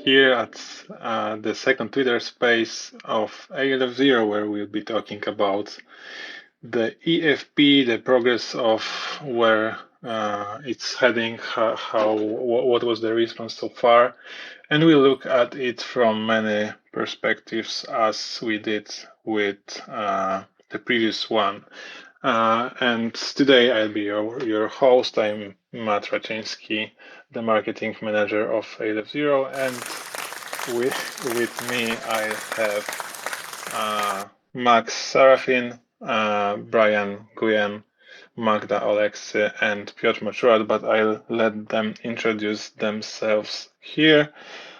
here at the second Twitter space of Aleph Zero, where we'll be talking about the EFP, the progress of where it's heading, what was the response so far, and we'll look at it from many perspectives as we did with the previous one. And today I'll be your host. I'm Matt Raczynski, the marketing manager of Aleph Zero, and with me I have Max Sarafin, Brian Nguyen, Magda Oleksy, and Piotr Machurat, but I'll let them introduce themselves here.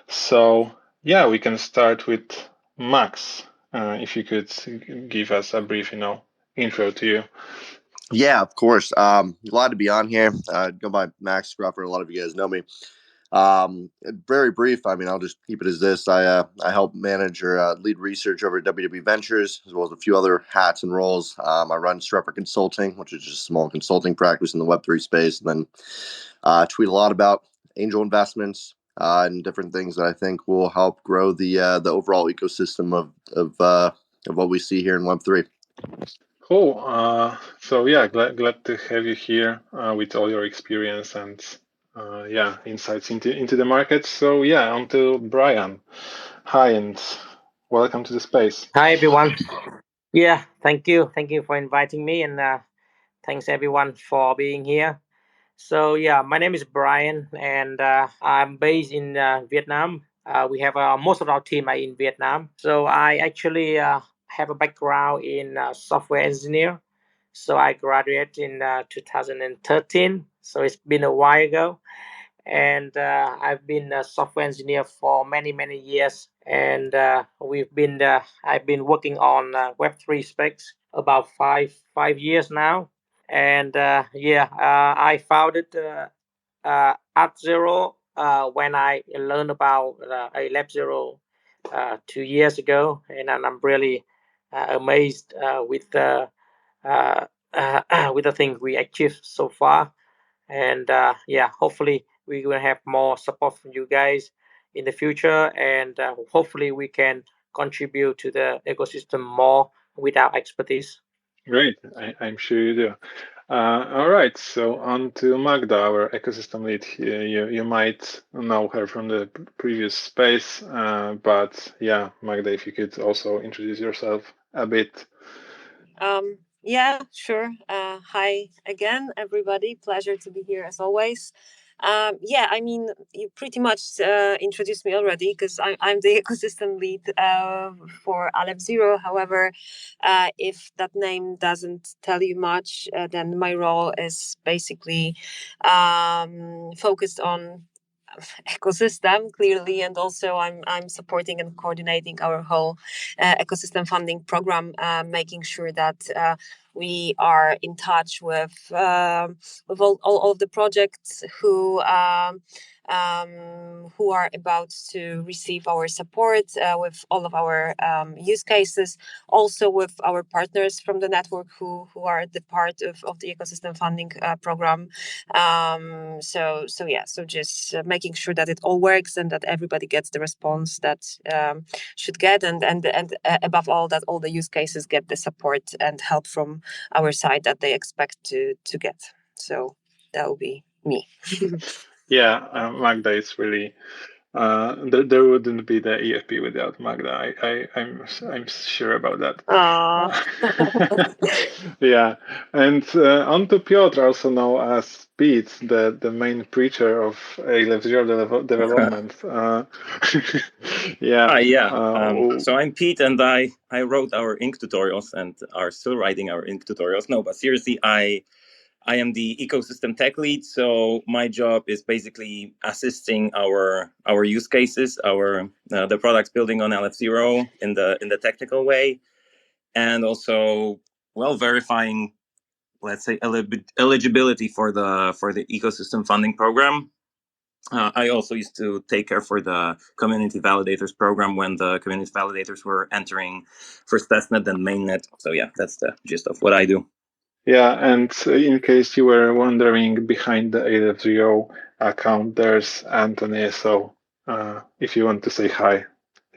So yeah, we can start with Max. If you could give us a brief, intro to you. Yeah, of course. Glad to be on here. Go by Max Scruffer. A lot of you guys know me. Very brief. I mean, I'll just keep it as this. I help manage or lead research over at WW Ventures, as well as a few other hats and roles. I run Scruffer Consulting, which is just a small consulting practice in the Web3 space, and then tweet a lot about angel investments and different things that I think will help grow the overall ecosystem of what we see here in Web3. Cool. So yeah, glad to have you here with all your experience and insights into the market. So yeah, on to Brian. Hi and welcome to the space. Hi everyone. Yeah, thank you. Thank you for inviting me, and thanks everyone for being here. So yeah, my name is Brian, and I'm based in Vietnam. We have most of our team are in Vietnam. So I actually have a background in software engineer. So I graduated in 2013. So it's been a while ago, and I've been a software engineer for many years. And I've been working on Web3 specs about five years now. And I founded ArtZero when I learned about Aleph Zero 2 years ago, and I'm really amazed uh, with the things we achieved so far. And hopefully we will have more support from you guys in the future, and hopefully we can contribute to the ecosystem more with our expertise. Great, I'm sure you do. All right, so on to Magda, our ecosystem lead. You might know her from the previous space, but yeah, Magda, if you could also introduce yourself a bit. Yeah, sure. Hi again, everybody. Pleasure to be here as always. Yeah, I mean, you pretty much introduced me already because I'm the ecosystem lead for Aleph Zero. However, if that name doesn't tell you much, then my role is basically focused on ecosystem clearly, and also I'm supporting and coordinating our whole ecosystem funding program, making sure that we are in touch with all of the projects who are about to receive our support, with all of our use cases, also with our partners from the network who are the part of the ecosystem funding program. So just making sure that it all works and that everybody gets the response that should get, and above all, that all the use cases get the support and help from our side that they expect to get. So that will be me. Yeah, Magda is really. There wouldn't be the EFP without Magda. I'm sure about that. Yeah, and on to Piotr, also known as Pete, the main preacher of Aleph Zero development. Yeah. So I'm Pete, and I wrote our Ink tutorials and are still writing our Ink tutorials. No, but seriously, I am the ecosystem tech lead, so my job is basically assisting our use cases, the products building on Aleph Zero in the technical way, and also verifying, let's say, eligibility for the ecosystem funding program. I also used to take care for the community validators program when the community validators were entering first testnet and mainnet. So yeah, that's the gist of what I do. Yeah, and in case you were wondering, behind the Aleph Zero account, there's Anthony. So if you want to say hi.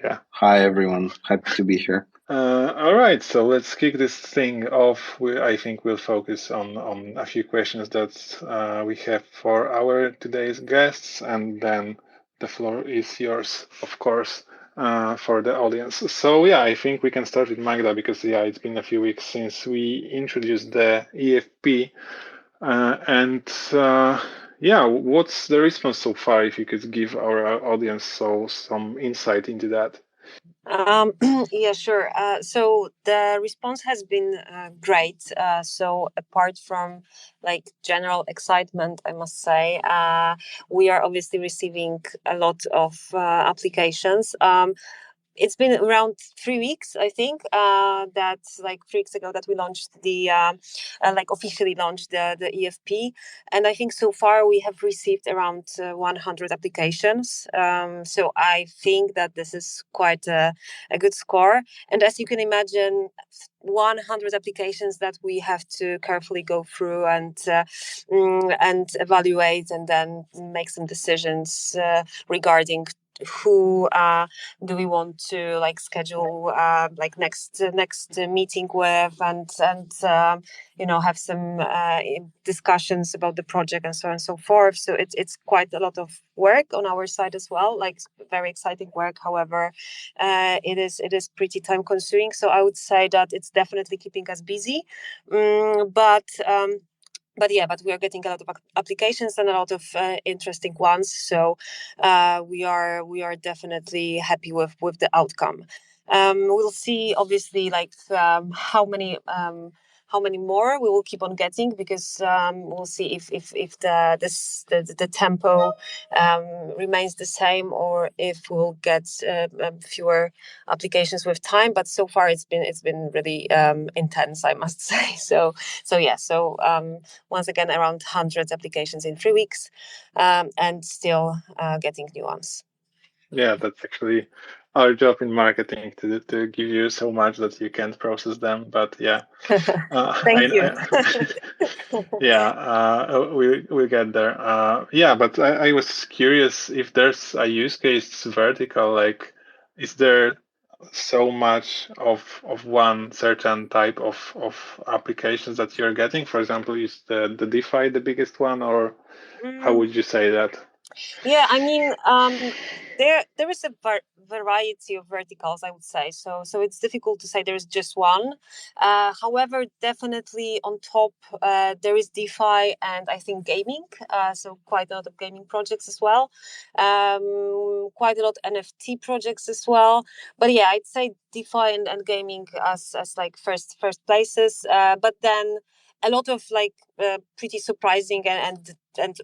Yeah. Hi, everyone. Happy to be here. All right, so let's kick this thing off. I think we'll focus on a few questions that we have for our today's guests, and then the floor is yours, of course, for the audience. So yeah, I think we can start with Magda because yeah, it's been a few weeks since we introduced the EFP, and yeah, what's the response so far? If you could give our audience some insight into that. Yeah, sure. So the response has been great. So apart from like general excitement, I must say, we are obviously receiving a lot of applications. It's been around 3 weeks, I think. That's like 3 weeks ago that we launched like officially launched the EFP, and I think so far we have received around 100 applications. So I think that this is quite a good score. And as you can imagine, 100 applications that we have to carefully go through and evaluate, and then make some decisions regarding who do we want to like schedule like next meeting with, and have some discussions about the project and so on and so forth. So it's quite a lot of work on our side as well, like very exciting work. However, it is pretty time consuming, so I would say that it's definitely keeping us busy. But we are getting a lot of applications and a lot of interesting ones. So we are definitely happy with the outcome. We'll see, obviously, like how many more we will keep on getting, because we'll see if the tempo remains the same, or if we'll get fewer applications with time. But so far it's been really intense, I must say. So once again, around 100 applications in 3 weeks, and still getting new ones. Yeah, that's actually our job in marketing, to give you so much that you can't process them. But yeah, Thank you. Yeah, we'll get there. Yeah, but I was curious if there's a use case vertical. Like, is there so much of one certain type of applications that you're getting? For example, is the DeFi the biggest one, or how would you say that? Yeah, I mean, there is a variety of verticals, I would say. So it's difficult to say there's just one. However, definitely on top there is DeFi and I think gaming. So quite a lot of gaming projects as well. Quite a lot NFT projects as well. But yeah, I'd say DeFi and gaming as like first places. But then a lot of like pretty surprising and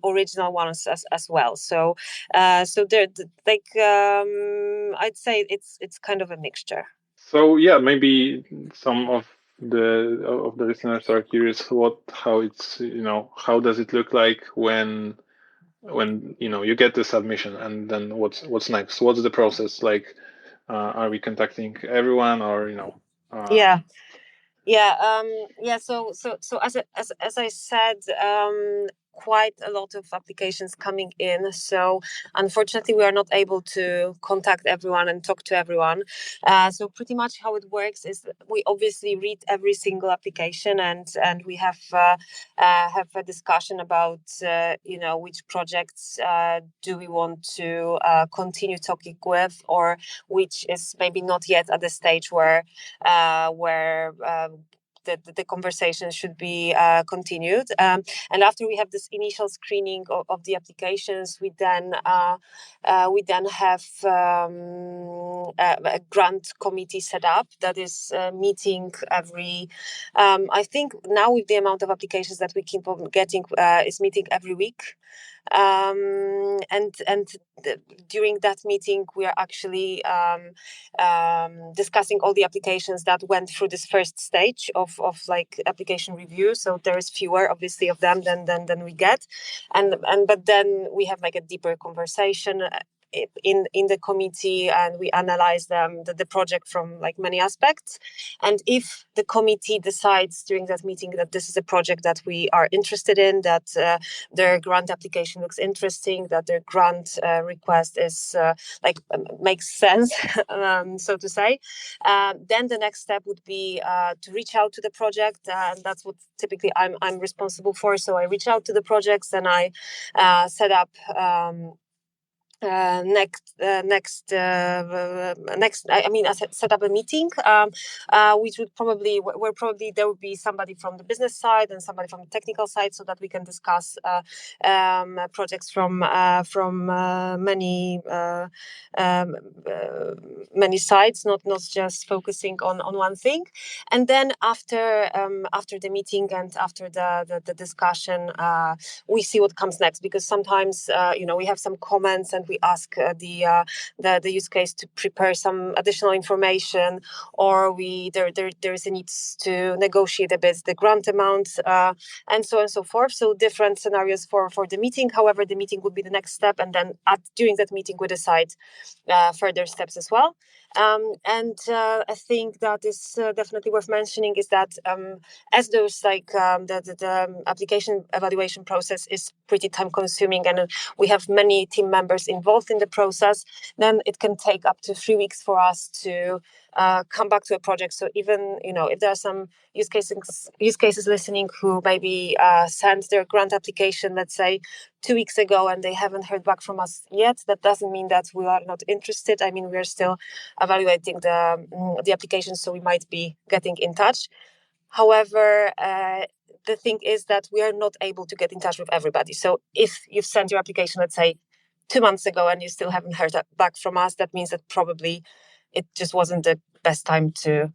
original ones as well. So they're like I'd say it's kind of a mixture. So yeah, maybe some of the listeners are curious how it's, how does it look like when you get the submission, and then what's next? What's the process like? Are we contacting everyone, or Yeah. So as I said, quite a lot of applications coming in. So unfortunately, we are not able to contact everyone and talk to everyone. So pretty much how it works is that we obviously read every single application, and we have a discussion about which projects do we want to continue talking with, or which is maybe not yet at the stage where the conversation should be continued. And after we have this initial screening of the applications, we then have a grant committee set up that is meeting every. I think now with the amount of applications that we keep on getting, is meeting every week. During that meeting, we are actually discussing all the applications that went through this first stage of like application review. So there is fewer, obviously, of them than we get, but then we have like a deeper conversation in the committee, and we analyze the project from like many aspects. And if the committee decides during that meeting that this is a project that we are interested in, that their grant application looks interesting, that their grant request is makes sense, so to say, then the next step would be to reach out to the project, and that's what typically I'm responsible for. So I reach out to the projects, and I set up next I set up a meeting, which would probably where probably there would be somebody from the business side and somebody from the technical side, so that we can discuss projects from many sides, not just focusing on one thing. And then after the meeting and after the discussion, we see what comes next, because sometimes we have some comments and we ask the use case to prepare some additional information, or there is a need to negotiate a bit the grant amount, and so on and so forth. So different scenarios for the meeting. However, the meeting would be the next step, and then during that meeting we decide further steps as well. I think that is definitely worth mentioning is that as those the application evaluation process is pretty time consuming, and we have many team members involved in the process, then it can take up to 3 weeks for us to come back to a project. So even if there are some use cases listening who maybe sent their grant application, let's say 2 weeks ago, and they haven't heard back from us yet, that doesn't mean that we are not interested. I mean, we're still evaluating the application, so we might be getting in touch. However, the thing is that we are not able to get in touch with everybody. So if you've sent your application, let's say 2 months ago, and you still haven't heard back from us, that means that probably it just wasn't the best time to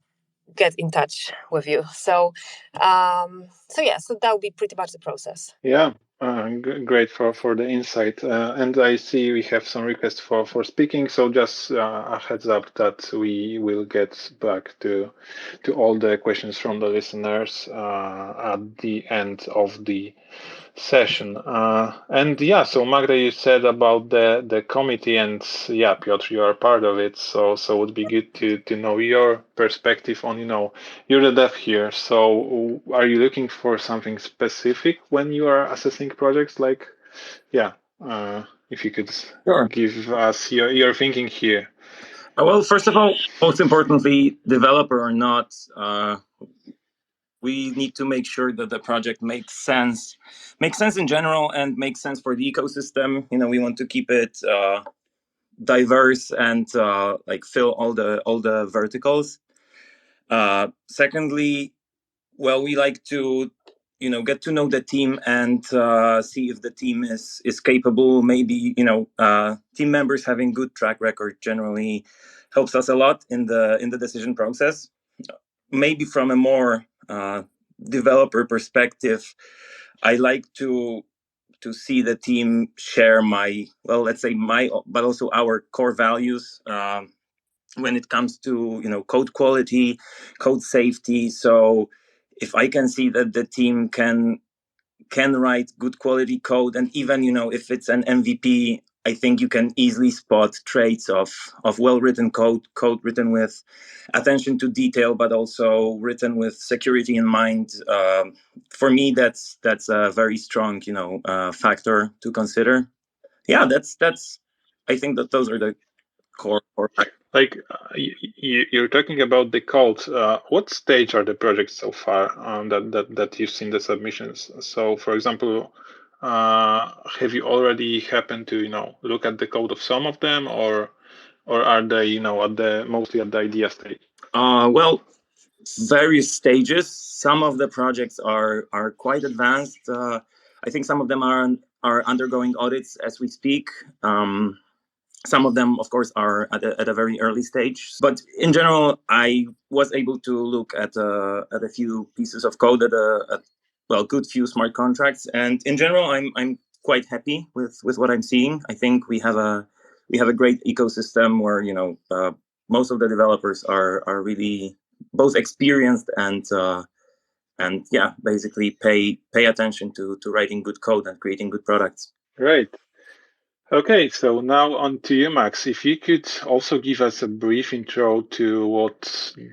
get in touch with you. So that would be pretty much the process. Yeah, great for the insight. And I see we have some requests for speaking. So just a heads up that we will get back to all the questions from the listeners at the end of the session. So Magda, you said about the committee, and Piotr, you are part of it. So it would be good to know your perspective on, you're the dev here. So are you looking for something specific when you are assessing projects? If you could give us your thinking here. Well, first of all, most importantly, developer or not, we need to make sure that the project makes sense in general and makes sense for the ecosystem. We want to keep it diverse and fill all the verticals. Secondly, we like to get to know the team and see if the team is capable. Maybe team members having good track record generally helps us a lot in the decision process. Maybe from a more developer perspective, I like to see the team share but also our core values when it comes to code quality, code safety. So if I can see that the team can write good quality code, and even if it's an MVP, I think you can easily spot traits of well-written code written with attention to detail, but also written with security in mind. For me, that's a very strong factor to consider. Yeah, that's I think that those are the core you're talking about the code. What stage are the projects so far that you've seen the submissions? So, for example, have you already happened to look at the code of some of them, or are they mostly at the idea stage? Various stages. Some of the projects are quite advanced. I think some of them are undergoing audits as we speak. Some of them, of course, are at a very early stage. But in general, I was able to look at a few pieces of code, at good few smart contracts, and in general, I'm quite happy with what I'm seeing. I think we have a great ecosystem where most of the developers are really both experienced and basically pay attention to writing good code and creating good products. Right. Okay, so now on to you, Max. If you could also give us a brief intro to what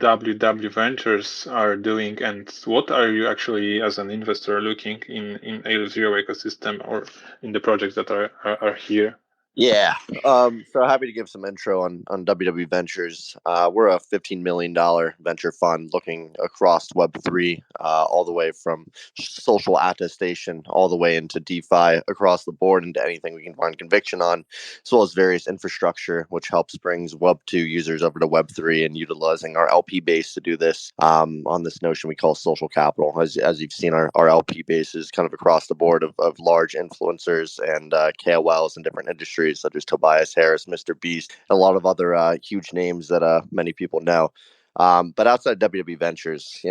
WW Ventures are doing and what are you actually, as an investor, looking in Aleph Zero ecosystem or in the projects that are here. Yeah. So happy to give some intro on WW Ventures. We're a $15 million venture fund looking across Web3, all the way from social attestation, all the way into DeFi across the board, into anything we can find conviction on, as well as various infrastructure, which helps brings Web2 users over to Web3 and utilizing our LP base to do this on this notion we call social capital. As you've seen, our LP base is kind of across the board of large influencers and KOLs in different industries, such as Tobias Harris, Mr. Beast, and a lot of other huge names that many people know. But outside WW Ventures,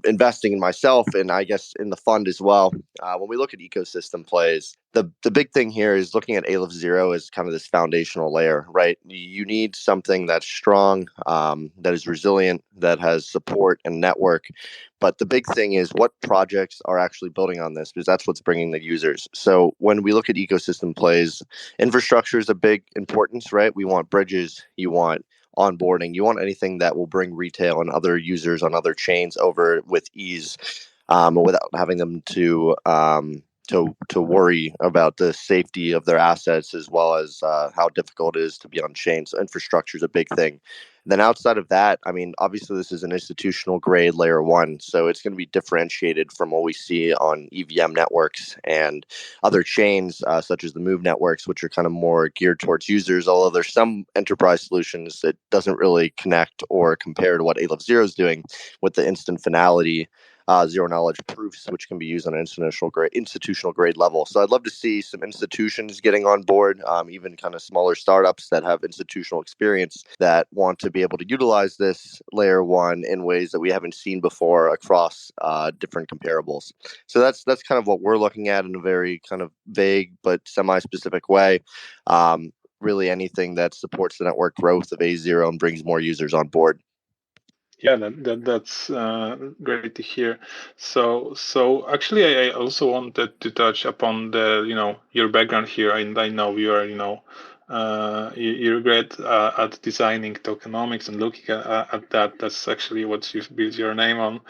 investing in myself and I guess in the fund as well, when we look at ecosystem plays, the big thing here is looking at Aleph Zero as kind of this foundational layer, right? You need something that's strong, that is resilient, that has support and network. But the big thing is what projects are actually building on this, because that's what's bringing the users. So when we look at ecosystem plays, infrastructure is a big importance, right? We want bridges, you want onboarding, you want anything that will bring retail and other users on other chains over with ease, without having them to worry about the safety of their assets, as well as how difficult it is to be on chain. So infrastructure is a big thing. Then outside of that, I mean, obviously this is an institutional grade layer one, so it's going to be differentiated from what we see on EVM networks and other chains, such as the Move networks, which are kind of more geared towards users. Although there's some enterprise solutions that doesn't really connect or compare to what Aleph Zero is doing with the instant finality, zero knowledge proofs, which can be used on an institutional grade level. So I'd love to see some institutions getting on board, even kind of smaller startups that have institutional experience that want to be able to utilize this layer one in ways that we haven't seen before across different comparables. So that's kind of what we're looking at in a very kind of vague but semi-specific way. Really anything that supports the network growth of A0 and brings more users on board. Yeah, that's great to hear. So actually, I also wanted to touch upon the your background here, and I know you are you're great at designing tokenomics and looking at that. That's actually what you've built your name on.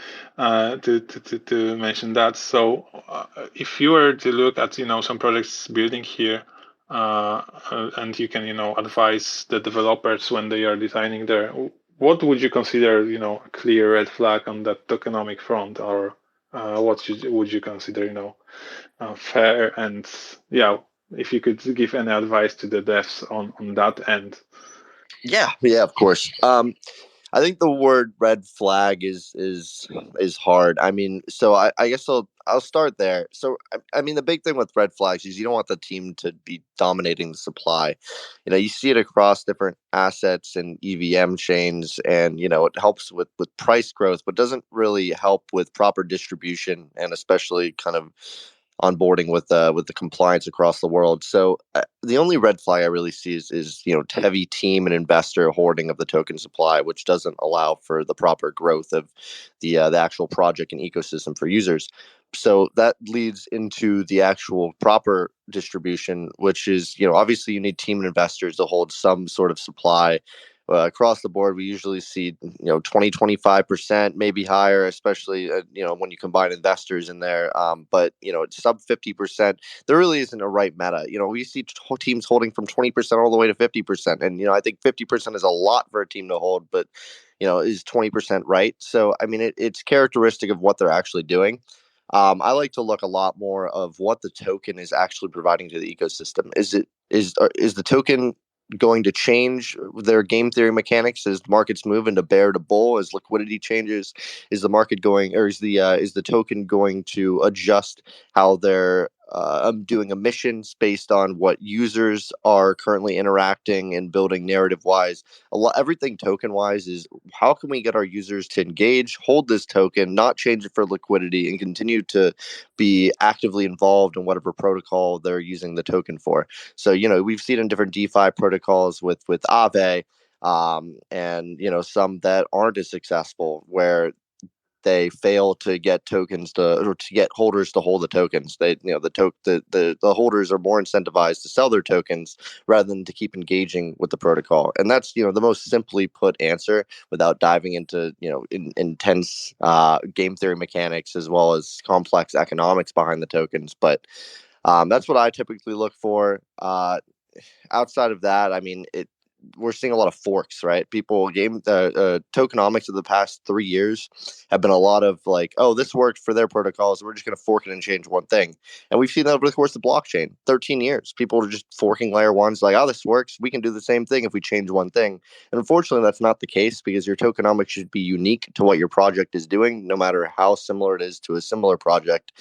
To mention that. So if you were to look at some projects building here. And you can advise the developers when they are designing their, what would you consider a clear red flag on that tokenomic front, or would you consider fair? And yeah, if you could give any advice to the devs on that end. Yeah, of course. I think the word red flag is hard. I mean, so I guess I'll start there. So I mean, the big thing with red flags is you don't want the team to be dominating the supply. You see it across different assets and EVM chains, and it helps with price growth, but doesn't really help with proper distribution, and especially kind of onboarding with the compliance across the world. So the only red flag I really see is heavy team and investor hoarding of the token supply, which doesn't allow for the proper growth of the actual project and ecosystem for users. So that leads into the actual proper distribution, which is obviously you need team and investors to hold some sort of supply. Across the board, we usually see 20-25%, maybe higher, especially when you combine investors in there. But it's sub 50%. There really isn't a right meta. We see teams holding from 20% all the way to 50%, and I think 50% is a lot for a team to hold, but is 20% right? So I mean, it's characteristic of what they're actually doing. I like to look a lot more of what the token is actually providing to the ecosystem. Is the token going to change their game theory mechanics as markets move into bear to bull, as liquidity changes? Is the market going, or is the token going to adjust how they're doing emissions based on what users are currently interacting and building narrative wise? Everything token wise is how can we get our users to engage, hold this token, not change it for liquidity, and continue to be actively involved in whatever protocol they're using the token for. So we've seen in different DeFi protocols with Aave, and some that aren't as successful, where they fail to get tokens or to get holders to hold the tokens. They, the holders are more incentivized to sell their tokens rather than to keep engaging with the protocol. And that's, the most simply put answer without diving into, intense game theory mechanics as well as complex economics behind the tokens. But that's what I typically look for. Outside of that, I mean, we're seeing a lot of forks, right? Tokenomics of the past 3 years have been a lot of like, oh, this worked for their protocols, we're just going to fork it and change one thing. And we've seen that over the course of the blockchain. 13 years, people are just forking layer ones, like, oh, this works, we can do the same thing if we change one thing. And unfortunately, that's not the case, because your tokenomics should be unique to what your project is doing, no matter how similar it is to a similar project.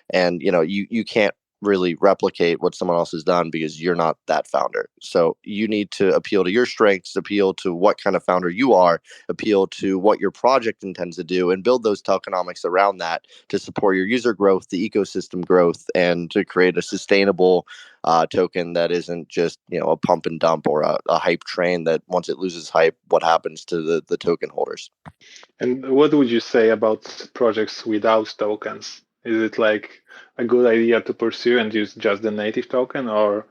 And you can't really replicate what someone else has done because you're not that founder. So you need to appeal to your strengths, appeal to what kind of founder you are, appeal to what your project intends to do, and build those tokenomics around that to support your user growth, the ecosystem growth, and to create a sustainable token that isn't just a pump and dump or a hype train that once it loses hype, what happens to the token holders? And what would you say about projects without tokens? Is it like a good idea to pursue and use just the native token, or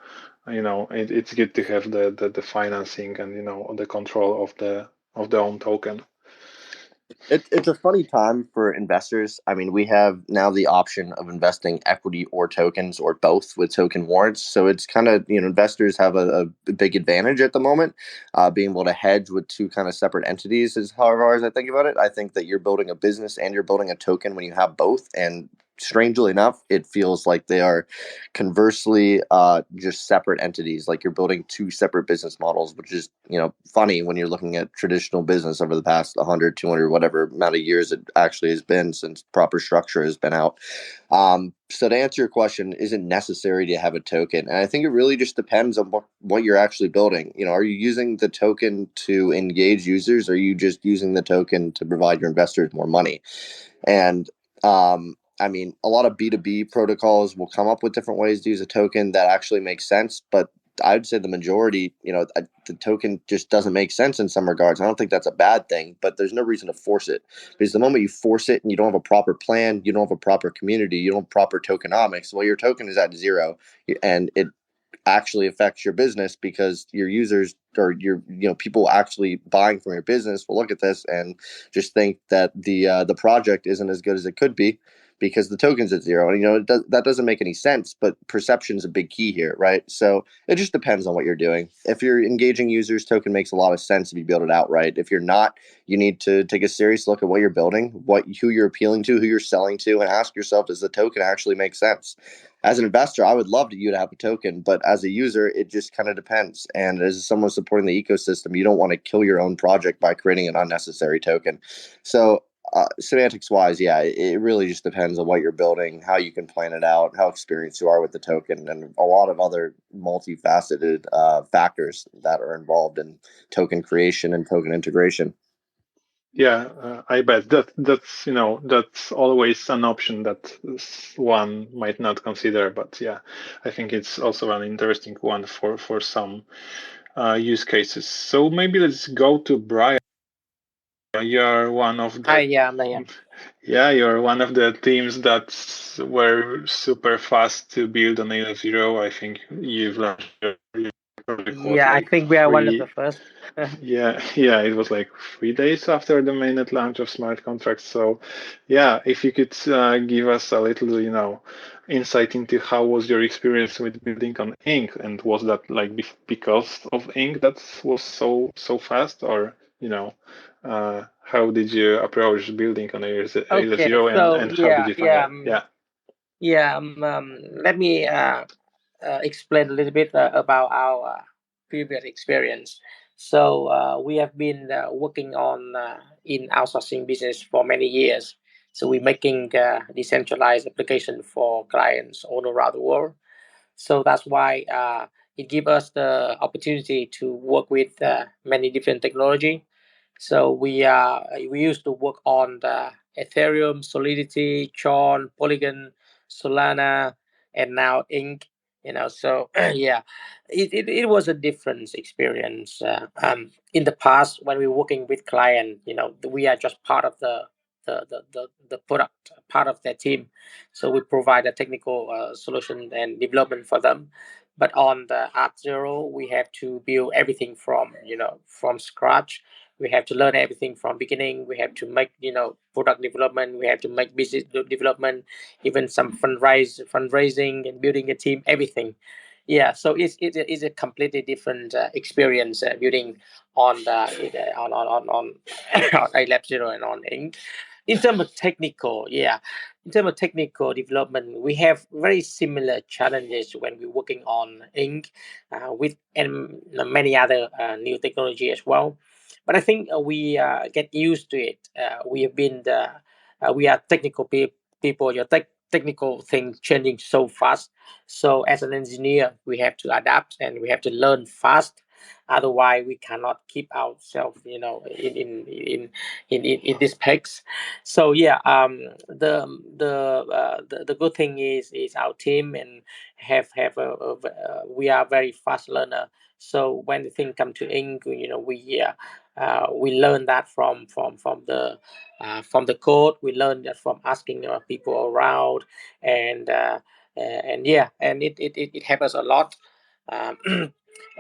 it's good to have the financing and the control of the own token? It's a funny time for investors. I mean, we have now the option of investing equity or tokens or both with token warrants. So it's kind of, investors have a big advantage at the moment, being able to hedge with two kind of separate entities is however as I think about it. I think that you're building a business and you're building a token when you have both. And strangely enough, it feels like they are conversely just separate entities, like you're building two separate business models, which is funny when you're looking at traditional business over the past 100, 200, whatever amount of years it actually has been since proper structure has been out. So to answer your question, is it necessary to have a token? And I think it really just depends on what you're actually building. Are you using the token to engage users, or are you just using the token to provide your investors more money? And I mean, a lot of B2B protocols will come up with different ways to use a token that actually makes sense, but I'd say the majority, the token just doesn't make sense in some regards. I don't think that's a bad thing, but there's no reason to force it, because the moment you force it and you don't have a proper plan, you don't have a proper community, you don't have proper tokenomics, well, your token is at zero, and it actually affects your business, because your users or your people actually buying from your business will look at this and just think that the project isn't as good as it could be because the token's at zero. And that doesn't make any sense, but perception is a big key here, right? So it just depends on what you're doing. If you're engaging users, token makes a lot of sense if you build it outright. If you're not, you need to take a serious look at what you're building, who you're appealing to, who you're selling to, and ask yourself, does the token actually make sense? As an investor, I would love you to have a token, but as a user, it just kind of depends. And as someone supporting the ecosystem, you don't want to kill your own project by creating an unnecessary token. So semantics wise, yeah, it really just depends on what you're building, how you can plan it out, how experienced you are with the token, and a lot of other multifaceted factors that are involved in token creation and token integration. Yeah, I bet that's always an option that one might not consider. But yeah, I think it's also an interesting one for some use cases. So maybe let's go to Brian. You're one of the Hi, yeah, I'm here. Yeah, you're one of the teams that were super fast to build on Aleph Zero. I think you've launched your project was Yeah, I like think we are one of the three. first. Yeah, it was like 3 days after the mainnet launch of smart contracts. So, yeah, if you could give us a little, insight into how was your experience with building on Ink, and was that like because of Ink that was so fast, or how did you approach building on Aleph Okay, Zero, so and how did you find out? Yeah. yeah. Let me explain a little bit about our previous experience. So we have been working on in outsourcing business for many years. So we're making decentralized application for clients all around the world. So that's why it gives us the opportunity to work with many different technology. So we used to work on the Ethereum, Solidity, Tron, Polygon, Solana, and now Ink. So yeah, it was a different experience. In the past, when we were working with client, we are just part of the the product part of their team. So we provide a technical solution and development for them. But on the ArtZero, we have to build everything from from scratch. We have to learn everything from beginning. We have to make product development. We have to make business development, even some fundraising and building a team, everything. Yeah, so it's a completely different experience building on the on on Aleph Zero and on Ink. In terms of technical, yeah, in terms of technical development, we have very similar challenges when we're working on Ink with and many other new technology as well. But I think we get used to it. We have been we are technical people. Your technical thing changing so fast. So as an engineer, we have to adapt and we have to learn fast. Otherwise, we cannot keep ourselves, in this pace. So yeah, the good thing is our team and have we are very fast learner. So when the thing come to ink, we learn that from the code. We learn that from asking people around, and yeah, and it helps us a lot. Um,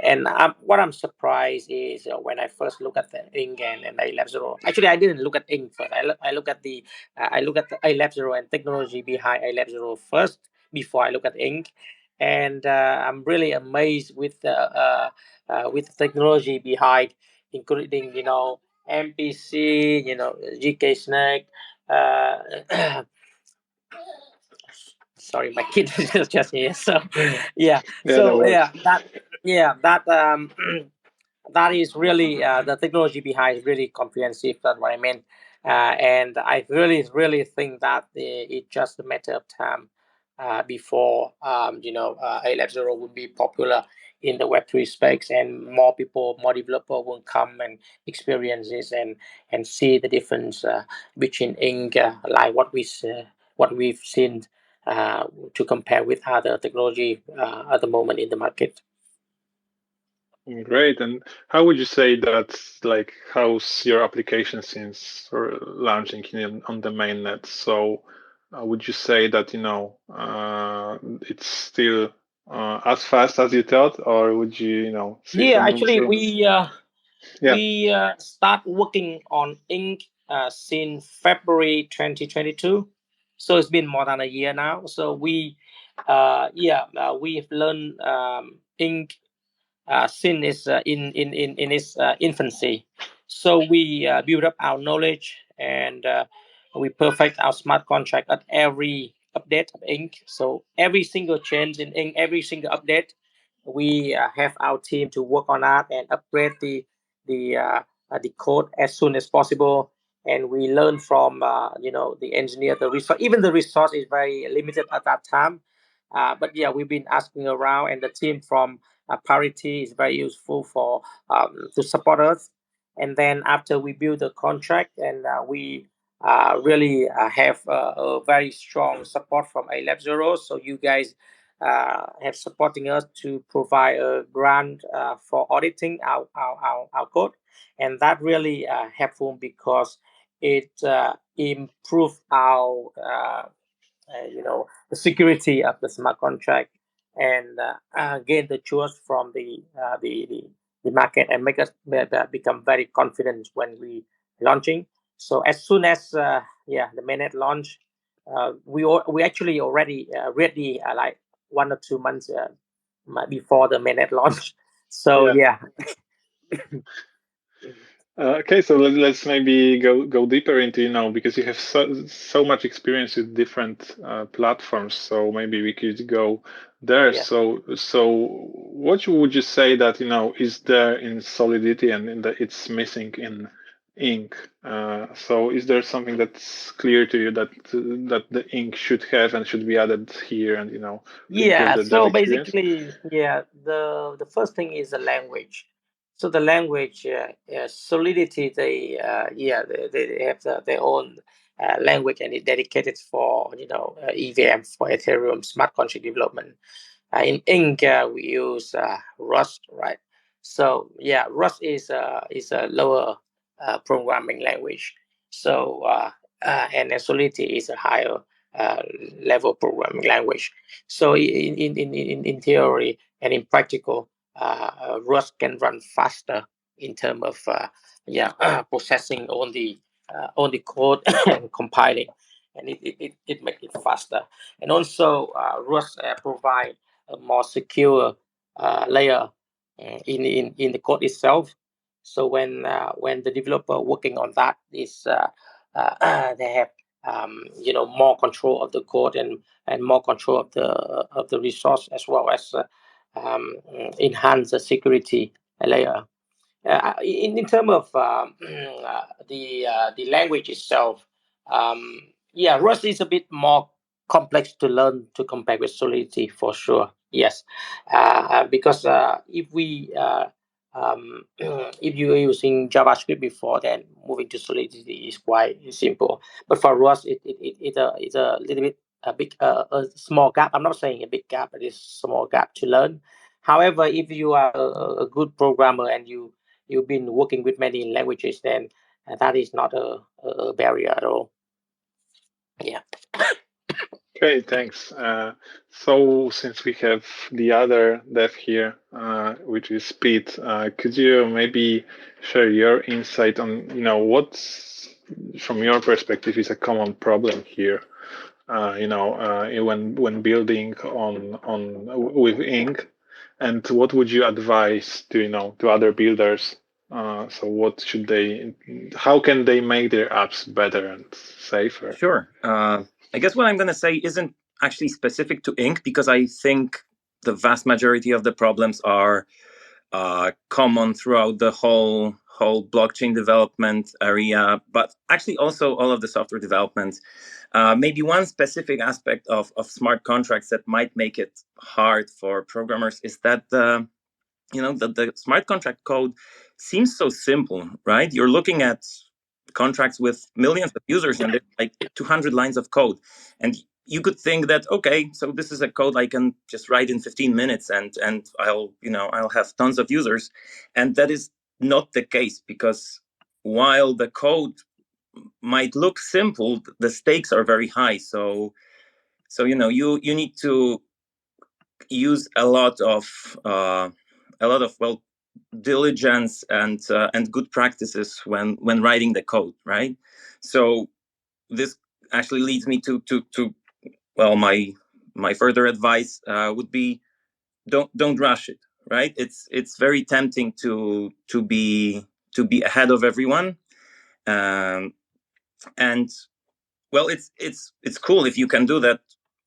and what I'm surprised is when I first look at the ink and Aleph Zero. Actually, I didn't look at ink first. I look at the Aleph Zero and technology behind Aleph Zero first before I look at ink. And I'm really amazed with the technology behind, including MPC, GK Snake. Uh, Sorry, my kid is just here. So yeah, Yeah, no so worries. that that is really the technology behind is really comprehensive. That's what I meant, and I really think that it's just a matter of time before Aleph Zero will be popular in the Web3 space, and more people, more developer will come and experience this and see the difference between ink, like what we've seen to compare with other technology at the moment in the market. Great. And how would you say that, like, how's your application since or launching on the mainnet? So, would you say that, it's still as fast as you thought, or would you, see Yeah, some room actually, to? Yeah. we start working on ink since February 2022, so it's been more than a year now. So we've learned ink sin is in its infancy. So we build up our knowledge and we perfect our smart contract at every update of Ink. So every single change in Ink, every single update, we have our team to work on that and upgrade the the code as soon as possible. And we learn from the engineer, the resource. Even the resource is very limited at that time. But yeah, we've been asking around, and the team from parity is very useful for to support us. And then after we build the contract, and we really have a very strong support from Aleph Zero. So you guys have supporting us to provide a grant for auditing our code, and that really helpful because it improve our the security of the smart contract and gain the trust from the market and make us become very confident when we launching. So as soon as the mainnet launch, we actually already ready like 1 or 2 months before the mainnet launch. So Yeah. yeah. Okay, so let's maybe go deeper into, because you have so much experience with different platforms, so maybe we could go there. Yeah. So what would you say that, is there in Solidity and in that it's missing in Ink? So is there something that's clear to you that the Ink should have and should be added here and, to improve Yeah, the dev so experience? basically, yeah, the first thing is the language. So the language, Solidity, they have their own language and it dedicated for EVM for Ethereum smart contract development. In Ink, we use Rust, right? So yeah, Rust is a lower programming language. So and then Solidity is a higher level programming language. So in theory and in practical, Rust can run faster in terms of processing all the code and compiling, and it makes it faster. And also Rust provide a more secure layer in the code itself. So when the developer working on that is they have more control of the code and more control of the resource, as well as enhance the security layer. In terms of the language itself, Rust is a bit more complex to learn to compare with Solidity for sure. Yes, because if you're using JavaScript before, then moving to Solidity is quite simple. But for Rust, it's a little bit a small gap. I'm not saying a big gap, but it's a small gap to learn. However, if you are a good programmer and you've been working with many languages, then that is not a barrier at all. Yeah. Okay, thanks. So since we have the other dev here, which is Pete, could you maybe share your insight on, what's from your perspective is a common problem here? When building on with Ink, and what would you advise to other builders? So what should how can they make their apps better and safer? Sure. I guess what I'm going to say isn't actually specific to Ink, because I think the vast majority of the problems are common throughout the whole blockchain development area, but actually also all of the software development. Maybe one specific aspect of smart contracts that might make it hard for programmers is that the smart contract code seems so simple, right? You're looking at contracts with millions of users and there's like 200 lines of code, and you could think that, okay, so this is a code I can just write in 15 minutes and I'll have tons of users. And that is not the case, because while the code might look simple, the stakes are very high. So you need to use a lot of diligence and good practices when writing the code, right? So this actually leads me to my further advice would be, don't rush it, right? It's very tempting to be ahead of everyone, and well, it's cool if you can do that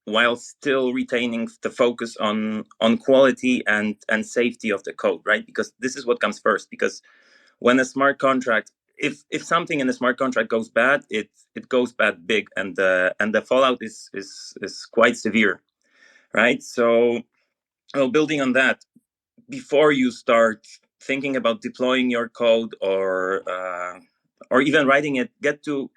while still retaining the focus on quality and safety of the code, right? Because this is what comes first. Because when a smart contract, if something in a smart contract goes bad, it goes bad big, and the fallout is quite severe, right? So, well, building on that, before you start thinking about deploying your code or even writing it, get to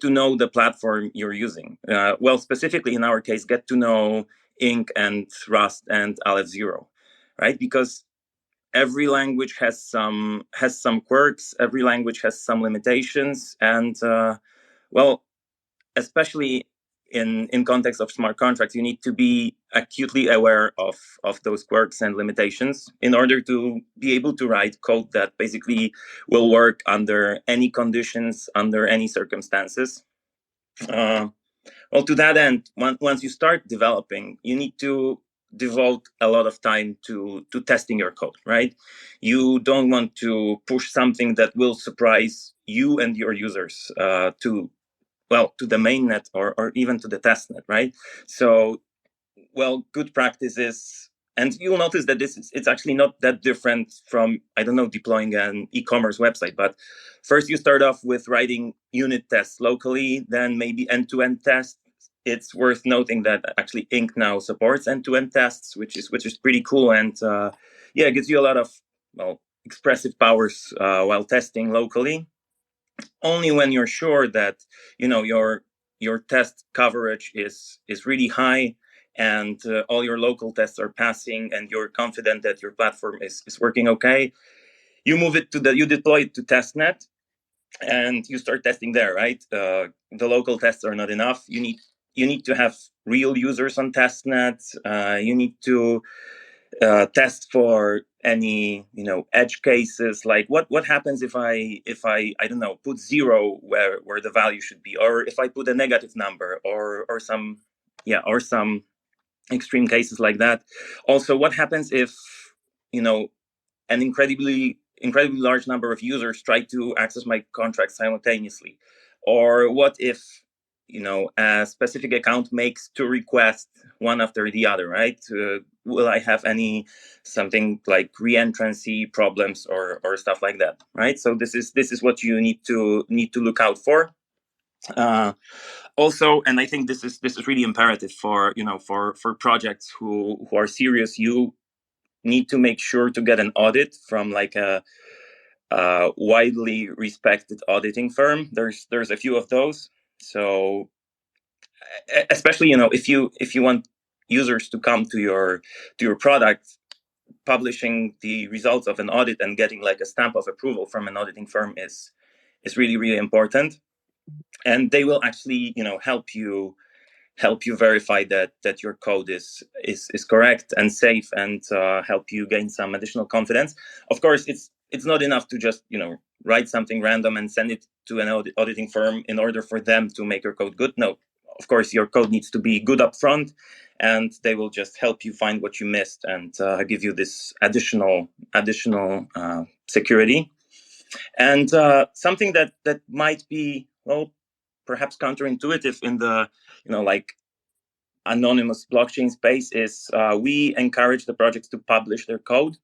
know the platform you're using. Well, specifically in our case, get to know Ink and Rust and Aleph Zero, right? Because every language has some quirks. Every language has some limitations, and well, especially in context of smart contracts, you need to be acutely aware of those quirks and limitations in order to be able to write code that basically will work under any conditions, under any circumstances. Well, to that end, once you start developing, you need to devote a lot of time to testing your code, right? You don't want to push something that will surprise you and your users to the mainnet or even to the testnet, right? So, well, good practice is, and you'll notice that it's actually not that different from, I don't know, deploying an e-commerce website. But first you start off with writing unit tests locally, then maybe end-to-end tests. It's worth noting that actually Ink now supports end-to-end tests, which is pretty cool, and it gives you a lot of expressive powers while testing locally. Only when you're sure that your test coverage is really high, and all your local tests are passing, and you're confident that your platform is working okay, you deploy it to testnet. and you start testing there, right? The local tests are not enough. You need to have real users on testnet. You need to test for any edge cases, like what happens if I don't know, put zero where the value should be, or if I put a negative number, or some extreme cases like that. Also, what happens if an incredibly large number of users try to access my contract simultaneously? Or what if a specific account makes two requests one after the other, right? Will I have any something like re-entrancy problems or stuff like that, right? So this is what you need to look out for. Also, and I think this is really imperative for for projects who are serious. You need to make sure to get an audit from like a widely respected auditing firm. There's a few of those. So especially if you want users to come to your product, publishing the results of an audit and getting like a stamp of approval from an auditing firm is really, really important. And they will actually help you verify that your code is correct and safe, and help you gain some additional confidence. Of course, it's not enough to just write something random and send it to an auditing firm in order for them to make your code good. No, of course your code needs to be good up front, and they will just help you find what you missed and give you this additional security. And something that might be, well, perhaps counterintuitive in the like anonymous blockchain space is we encourage the projects to publish their code,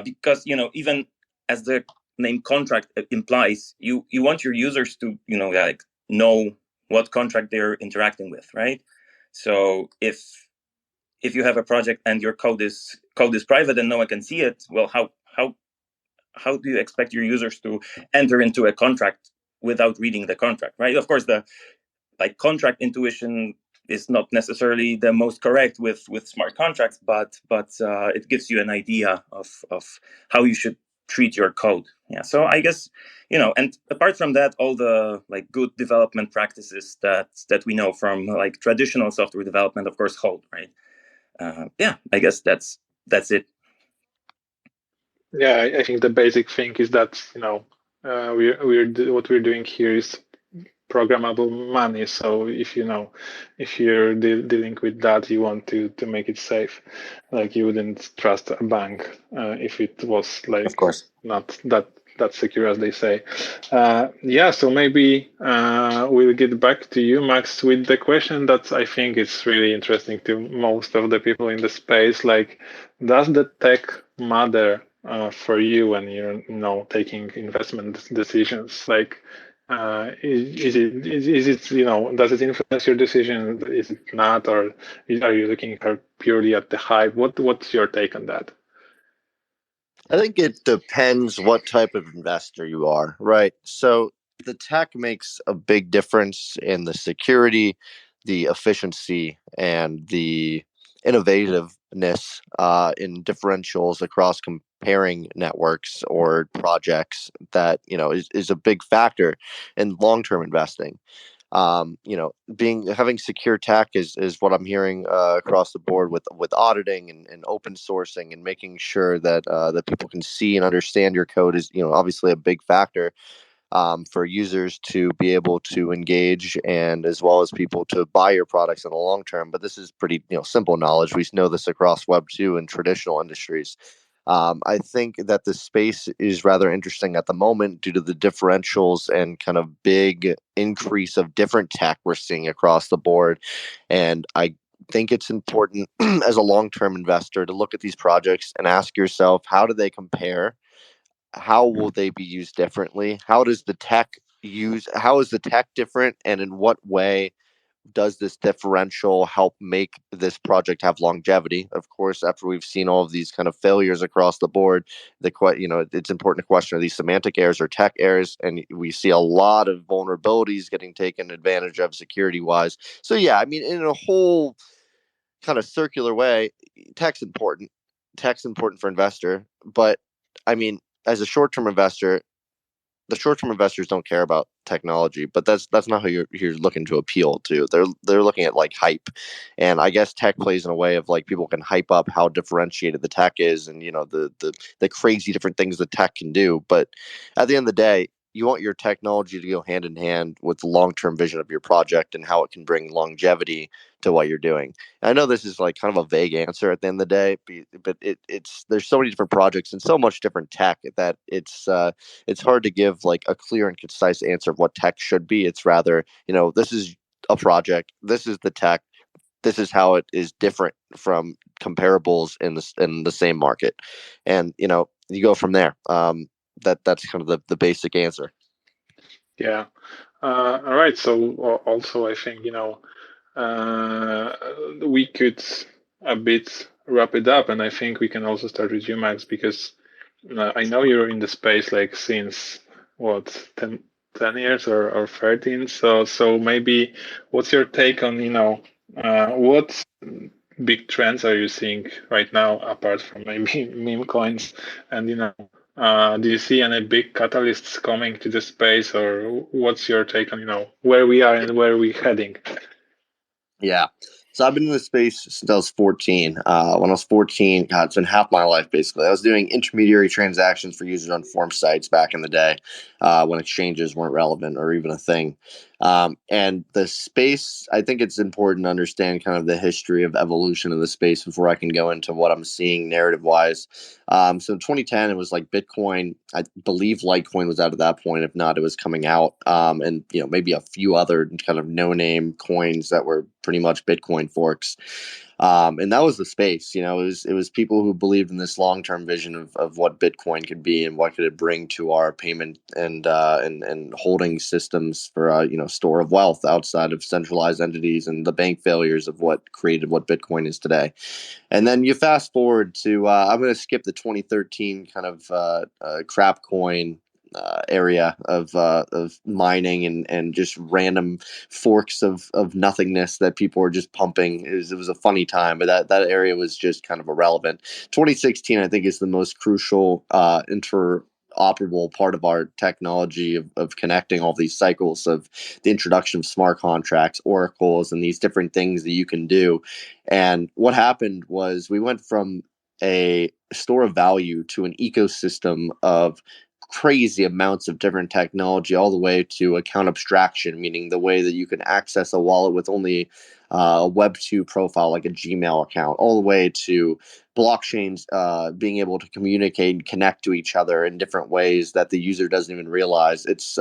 because even as the name contract implies, you want your users to like know what contract they're interacting with, right? So if you have a project and your code is private and no one can see it, well, how do you expect your users to enter into a contract without reading the contract, right? Of course, the contract intuition is not necessarily the most correct with smart contracts, but it gives you an idea of how you should treat your code. Yeah. So I guess and apart from that, all the good development practices that we know from traditional software development, of course, hold, right? Yeah. I guess that's it. Yeah, I think the basic thing is that what we're doing here is programmable money. So if you're dealing with that, you want to make it safe. Like you wouldn't trust a bank if it was Of course. not that secure as they say. Yeah, so maybe we'll get back to you, Max, with the question that I think is really interesting to most of the people in the space. Like, does the tech matter for you when you're taking investment decisions? Like, is it does it influence your decision? Is it not, or are you looking purely at the hype? What's your take on that? I think it depends what type of investor you are, right? So the tech makes a big difference in the security, the efficiency, and the innovativeness in differentials across comparing networks or projects that is a big factor in long-term investing. Having secure tech is what I'm hearing across the board with auditing and open sourcing and making sure that that people can see and understand your code is obviously a big factor for users to be able to engage, and as well as people to buy your products in the long term. But this is pretty simple knowledge. We know this across Web 2 and traditional industries. I think that the space is rather interesting at the moment due to the differentials and kind of big increase of different tech we're seeing across the board. And I think it's important as a long-term investor to look at these projects and ask yourself, how do they compare? How will they be used differently? How is the tech different? And in what way does this differential help make this project have longevity? Of course, after we've seen all of these kind of failures across the board, it's important to question, are these semantic errors or tech errors? And we see a lot of vulnerabilities getting taken advantage of security wise. So yeah, I mean, in a whole kind of circular way, tech's important. Tech's important for investor, but I mean, as a short-term investor, the short-term investors don't care about technology, but that's not who you're looking to appeal to. They're looking at like hype, and I guess tech plays in a way of like people can hype up how differentiated the tech is, and the crazy different things the tech can do. But at the end of the day, you want your technology to go hand in hand with the long-term vision of your project and how it can bring longevity to what you're doing. I know this is like kind of a vague answer at the end of the day, but it's there's so many different projects and so much different tech that it's hard to give like a clear and concise answer of what tech should be. It's rather, this is a project, this is the tech, this is how it is different from comparables in the same market, and you go from there. That's kind of the basic answer. Yeah. All right. So also, I think we could a bit wrap it up, and I think we can also start with you, Max, because I know you're in the space like since what 10 years or 13. So maybe what's your take on what big trends are you seeing right now apart from maybe meme coins, and do you see any big catalysts coming to the space, or what's your take on where we are and where we're heading? Yeah. So I've been in this space since I was 14. When I was 14, God, it's been half my life basically. I was doing intermediary transactions for users on form sites back in the day, when exchanges weren't relevant or even a thing. And the space, I think it's important to understand kind of the history of evolution of the space before I can go into what I'm seeing narrative wise. So in 2010, it was like Bitcoin. I believe Litecoin was out at that point. If not, it was coming out. And maybe a few other kind of no-name coins that were pretty much Bitcoin forks. And that was the space. It was people who believed in this long-term vision of what Bitcoin could be and what could it bring to our payment and holding systems for store of wealth outside of centralized entities and the bank failures of what created what Bitcoin is today. And then you fast forward to I'm going to skip the 2013 kind of crap coin area of mining and just random forks of nothingness that people were just pumping. It was a funny time, but that area was just kind of irrelevant. 2016, I think, is the most crucial interoperable part of our technology of connecting all these cycles of the introduction of smart contracts, oracles, and these different things that you can do. And what happened was we went from a store of value to an ecosystem of crazy amounts of different technology, all the way to account abstraction, meaning the way that you can access a wallet with only a Web2 profile like a Gmail account, all the way to blockchains being able to communicate and connect to each other in different ways that the user doesn't even realize. It's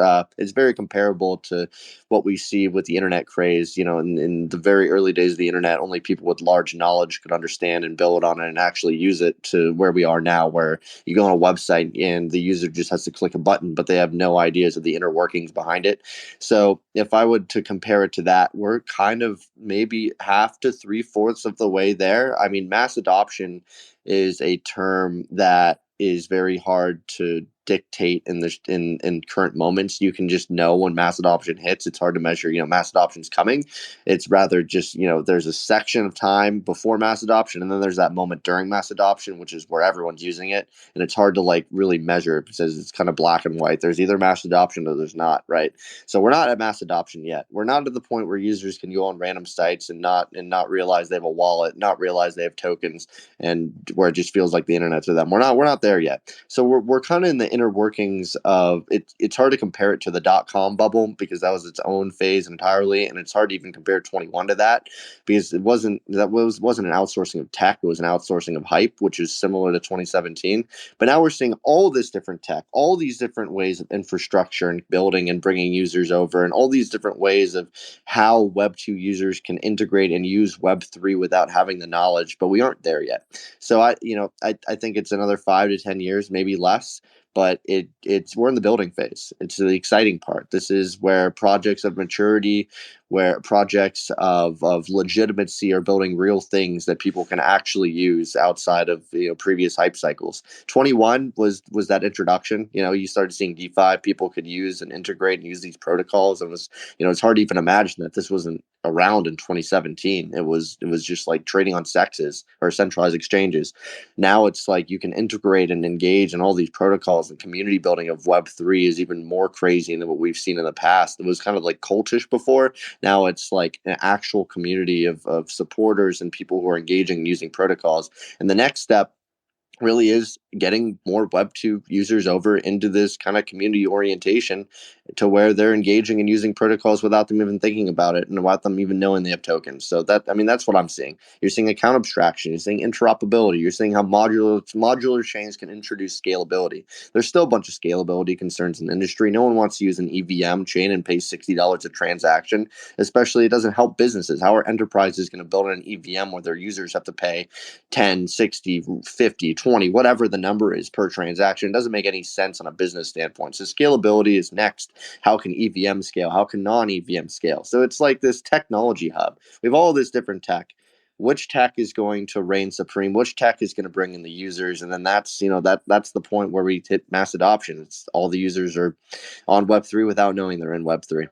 very comparable to what we see with the internet craze. In the very early days of the internet, only people with large knowledge could understand and build on it and actually use it, to where we are now, where you go on a website and the user just has to click a button, but they have no ideas of the inner workings behind it. So if I would to compare it to that, we're kind of maybe half to 3/4 of the way there. I mean, mass adoption is a term that is very hard to dictate in current moments. You can just know when mass adoption hits. It's hard to measure, mass adoption's coming. It's rather just, there's a section of time before mass adoption, and then there's that moment during mass adoption, which is where everyone's using it. And it's hard to like really measure because it's kind of black and white. There's either mass adoption or there's not, right? So we're not at mass adoption yet. We're not to the point where users can go on random sites and not realize they have a wallet, not realize they have tokens, and where it just feels like the internet to them. We're not there yet. So we're kind of in the inner workings of it. It's hard to compare it to the .com bubble because that was its own phase entirely, and it's hard to even compare 21 to that because it wasn't an outsourcing of tech. It was an outsourcing of hype, which is similar to 2017. But now we're seeing all this different tech, all these different ways of infrastructure and building and bringing users over, and all these different ways of how Web 2 users can integrate and use Web 3 without having the knowledge. But we aren't there yet. So I think it's another 5 to 10 years, maybe less. But we're in the building phase. It's the exciting part. This is where projects of maturity, where projects of legitimacy are building real things that people can actually use outside of previous hype cycles. 21 was that introduction. You started seeing DeFi. People could use and integrate and use these protocols, and it's hard to even imagine that this wasn't around in 2017. It was just like trading on sexes or centralized exchanges. Now it's like you can integrate and engage in all these protocols, and community building of Web3 is even more crazy than what we've seen in the past. It was kind of like cultish before. Now it's like an actual community of supporters and people who are engaging and using protocols. And the next step really is getting more Web2 users over into this kind of community orientation to where they're engaging and using protocols without them even thinking about it and without them even knowing they have tokens. So that's what I'm seeing. You're seeing account abstraction, you're seeing interoperability, you're seeing how modular chains can introduce scalability. There's still a bunch of scalability concerns in the industry. No one wants to use an EVM chain and pay $60 a transaction, especially it doesn't help businesses. How are enterprises going to build an EVM where their users have to pay 10, 60, 50, 20, whatever the number is per transaction? It doesn't make any sense on a business standpoint. So scalability is next. How can EVM scale? How can non-EVM scale? So it's like this technology hub. We have all this different tech. Which tech is going to reign supreme? Which tech is going to bring in the users? And then that's the point where we hit mass adoption. It's all the users are on Web3 without knowing they're in Web3.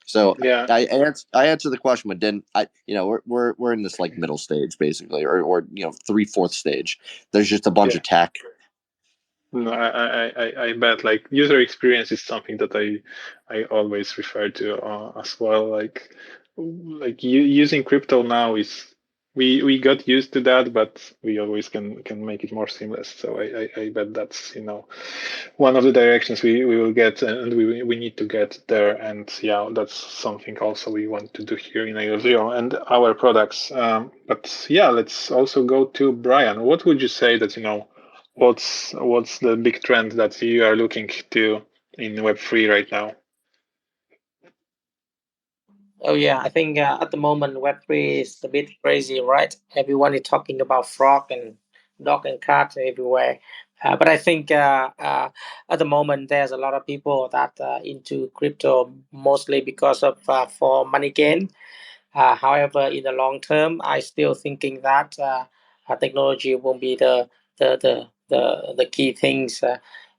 So Yeah. I answered the question, but didn't I? We're in this like middle stage basically, or 3/4 stage. There's just a bunch of tech. No, I bet like user experience is something that I always refer to as well. Like using crypto now is we got used to that, but we always can make it more seamless. So I bet that's one of the directions we will get, and we need to get there. And yeah, that's something also we want to do here in Aleph Zero and our products. But yeah, let's also go to Brian. What would you say that what's the big trend that you are looking to in Web3 right now? Oh yeah, I think at the moment Web3 is a bit crazy, right? Everyone is talking about frog and dog and cat everywhere. But I think at the moment there's a lot of people that into crypto mostly because of for money gain. However, in the long term, I still thinking that technology will be the key things.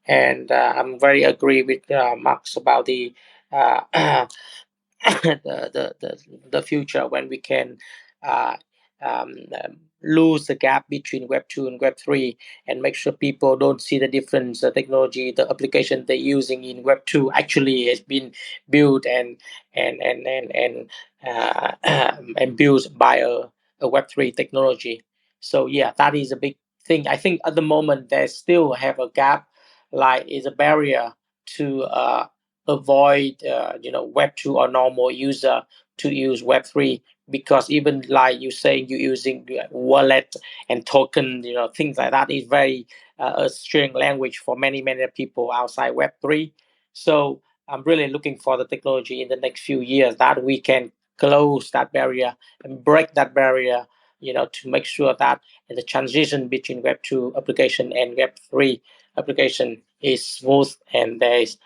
And I'm very agree with Max about the the future when we can uh, um, lose the gap between Web 2 and Web 3 and make sure people don't see the difference. The technology, the application they're using in Web 2 actually has been built and built by a Web 3 technology. So yeah, that is a big thing. I think at the moment they still have a gap, like is a barrier to avoid Web 2 or normal user to use Web 3, because even like you saying you using wallet and token, things like that is very a strange language for many people outside Web 3. So I'm really looking for the technology in the next few years that we can close that barrier and break that barrier, to make sure that the transition between Web 2 application and Web 3 application is smooth, and there is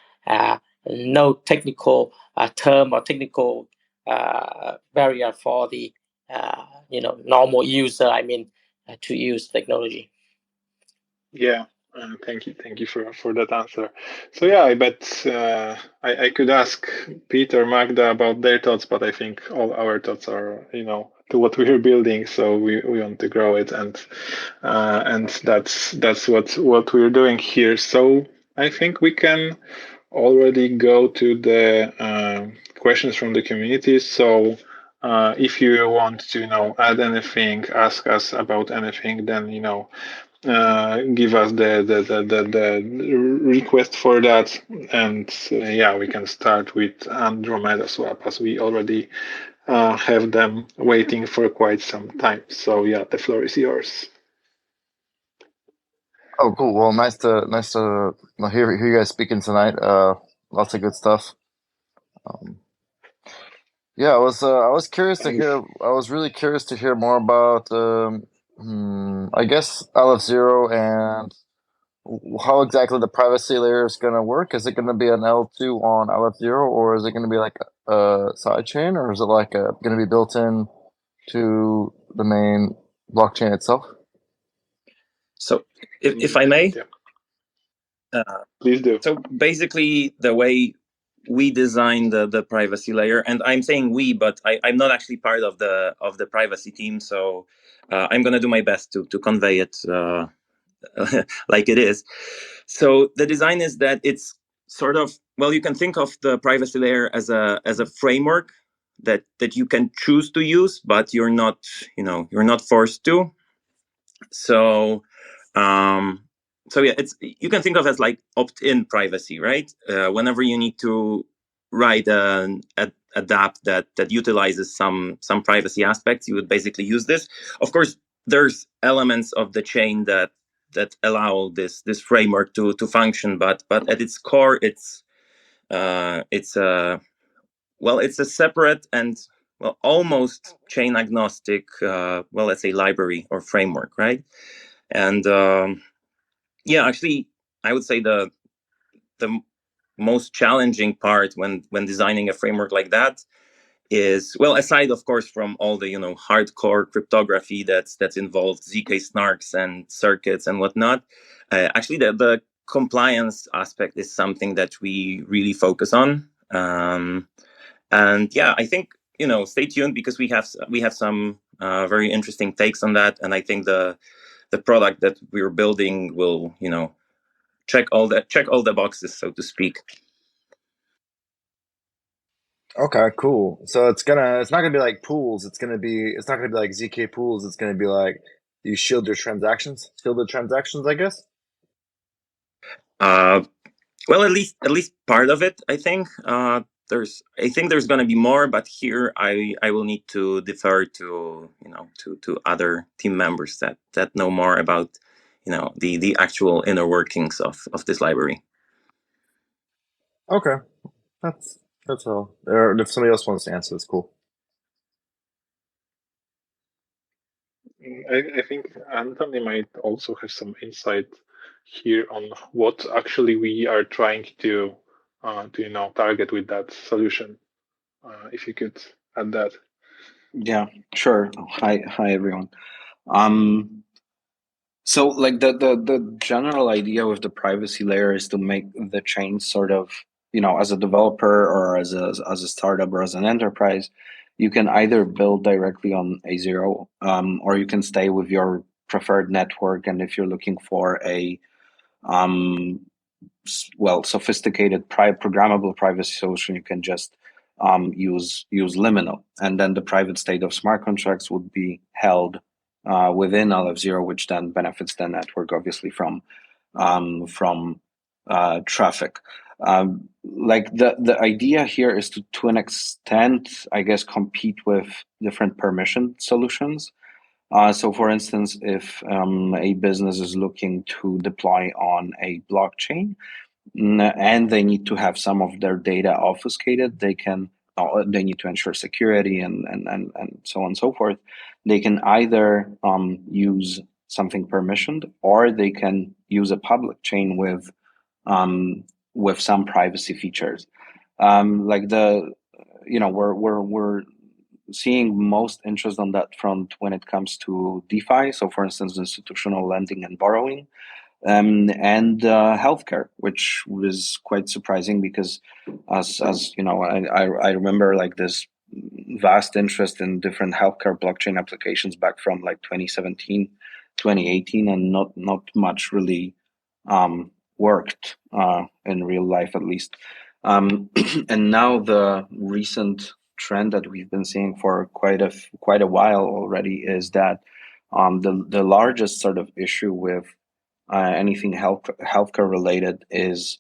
no technical term or technical barrier for the normal user. I mean, to use technology. Yeah, thank you for that answer. So yeah, I bet I could ask Peter, Magda about their thoughts, but I think all our thoughts are to what we're building. So we want to grow it, and that's what we're doing here. So I think we can already go to the questions from the community. So if you want to add anything, ask us about anything, then give us the request for that, and yeah, we can start with Andromeda swap, as we already have them waiting for quite some time. So yeah, the floor is yours. Oh, cool. Well, nice to hear you guys speaking tonight. Lots of good stuff. Yeah, I was curious to hear. I was really curious to hear more about. I guess Aleph Zero and how exactly the privacy layer is going to work. Is it going to be an L2 on Aleph Zero, or is it going to be like a side chain, or is it like going to be built in to the main blockchain itself? So, if I may, Please do. So basically, the way we designed the privacy layer, and I'm saying we, but I'm not actually part of the privacy team, so I'm gonna do my best to convey it like it is. So the design is that it's sort of, well, you can think of the privacy layer as a framework that you can choose to use, but you're not forced to. So um so yeah, it's, you can think of as like opt-in privacy, right? Whenever you need to write a DApp that utilizes some privacy aspects, you would basically use this. Of course, there's elements of the chain that allow this framework to function, but at its core, it's a, well, it's a separate and, well, almost chain agnostic, well, let's say library or framework, right? And yeah, actually, I would say the most challenging part when designing a framework like that is, well, aside of course from all the hardcore cryptography that's involved, zk snarks and circuits and whatnot, actually the compliance aspect is something that we really focus on. And yeah, I think, stay tuned, because we have some very interesting takes on that, and I think the product that we're building will check all the boxes, so to speak. Okay, cool. So it's not gonna be like pools. It's not gonna be like ZK pools. It's gonna be like, you shield your transactions, I guess. Well, at least part of it, I think. There's going to be more, but here I will need to defer to to other team members that know more about the actual inner workings of this library. Okay, that's all. Or if somebody else wants to answer, it's cool. I think Anthony might also have some insight here on what actually we are trying to target with that solution. If you could add that. Yeah, sure. Hi, everyone. So like the general idea with the privacy layer is to make the chain sort of, as a developer or as a startup or as an enterprise, you can either build directly on A0, or you can stay with your preferred network. And if you're looking for a sophisticated programmable privacy solution, you can just use liminal, and then the private state of smart contracts would be held within Aleph Zero, which then benefits the network, obviously, from traffic. Like the idea here is to an extent, I guess, compete with different permission solutions. So, for instance, if a business is looking to deploy on a blockchain, and they need to have some of their data obfuscated, they need to ensure security and so on and so forth. They can either use something permissioned, or they can use a public chain with some privacy features. Like we're seeing most interest on that front when it comes to DeFi. So, for instance, institutional lending and borrowing. And healthcare, which was quite surprising, because as you know, I remember like this vast interest in different healthcare blockchain applications back from like 2017, 2018, and not much really worked in real life, at least. And now the recent trend that we've been seeing for quite a while already is that the largest sort of issue with anything healthcare related is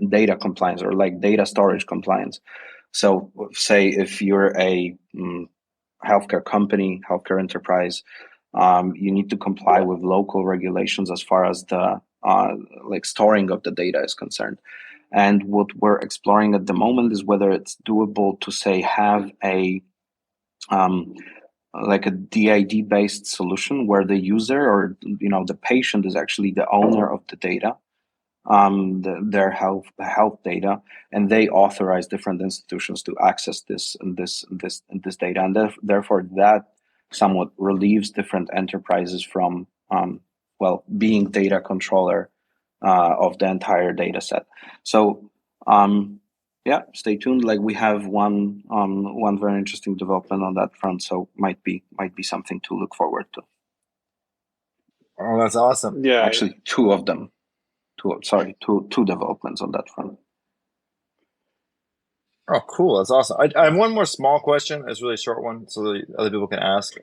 data compliance, or like data storage compliance. So, say if you're a healthcare company, healthcare enterprise, you need to comply with local regulations as far as the like storing of the data is concerned. And what we're exploring at the moment is whether it's doable to, say, have a like a DID based solution where the user, or the patient, is actually the owner of the data, their health data, and they authorize different institutions to access this data, and therefore that somewhat relieves different enterprises from being data controller of the entire data set. So yeah, stay tuned. Like we have one very interesting development on that front, so might be something to look forward to. Oh, that's awesome. Yeah, Actually, two of them. Two developments on that front. Oh, cool. That's awesome. I have one more small question. It's a really short one, so the other people can ask.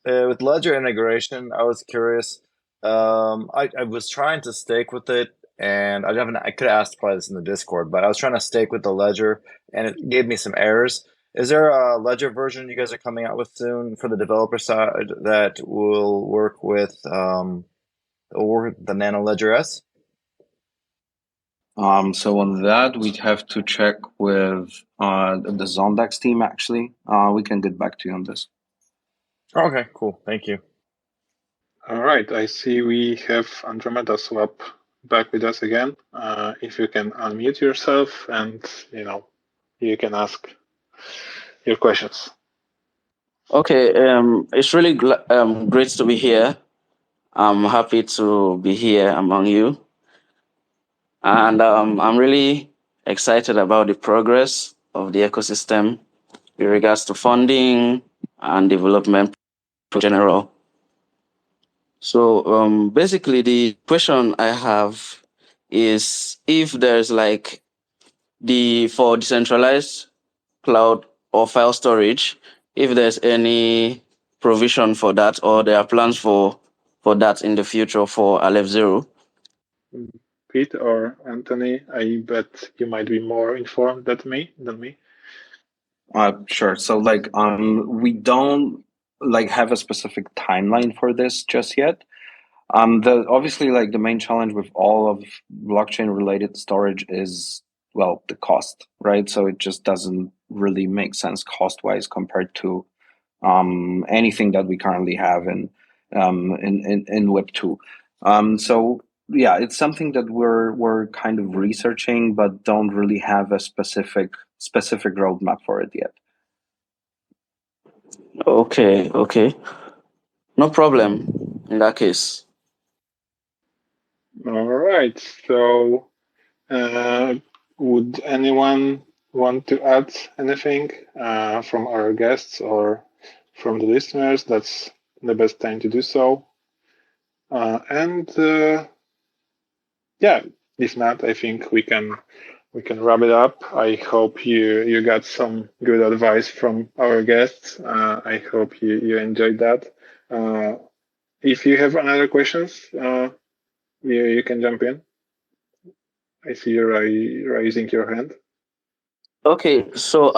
With Ledger integration, I was curious. I was trying to stake with it, and I could have asked probably this in the Discord, but I was trying to stake with the Ledger, and it gave me some errors. Is there a Ledger version you guys are coming out with soon for the developer side that will work with the Nano Ledger S? So on that, we'd have to check with the Zondex team. Actually, we can get back to you on this. Okay, cool. Thank you. all right. I see we have Andromeda Swap back with us again. If you can unmute yourself and you can ask your questions. Okay, it's really great to be here. I'm happy to be here among you. And I'm really excited about the progress of the ecosystem with regards to funding and development in general. So basically, the question I have is if there's like for decentralized cloud or file storage, if there's any provision for that or there are plans for that in the future for Aleph Zero. Pete or Anthony, I bet you might be more informed than me. Sure. So we don't have a specific timeline for this just yet. Obviously the main challenge with all of blockchain related storage is the cost, right? So it just doesn't really make sense cost wise compared to anything that we currently have in Web 2. So yeah, it's something that we're kind of researching, but don't really have a specific roadmap for it yet. Okay, no problem in that case. All right. So, would anyone want to add anything from our guests or from the listeners? That's the best time to do so. Yeah, if not, I think we can wrap it up. I hope you got some good advice from our guests. I hope you enjoyed that. If you have another questions, you can jump in. I see you raising your hand. Okay, so